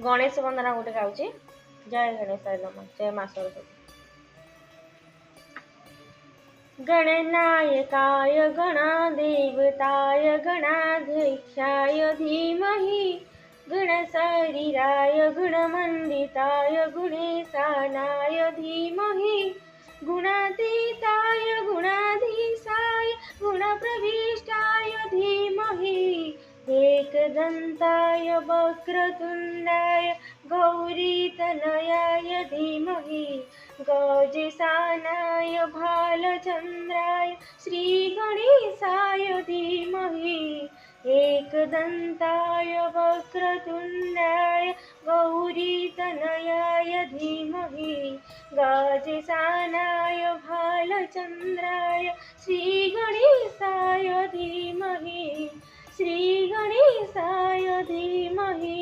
गणेश वंदना गोटे गाउची। जय गणेशाय नमः। जय मां सरस्वती। गणनायकाय गणादेवताय गणाध्यक्षाय धीमहि गणशरीराय गुणमण्डिताय गुणेशानाय धीमहि गुणातीताय गुणाधीशाय गुणप्रविष्टाय धीमहि एकदन्ताय वक्रतुण्डाय गौरीतनयाय धीमहि गजेशानाय भालचन्द्राय श्रीगणेशाय धीमहि एकदन्ताय वक्रतुण्डाय गौरीतनयाय धीमहि गजेशानाय भालचन्द्राय श्रीगणेशाय धीमहि श्रीगणेशाय धीमहि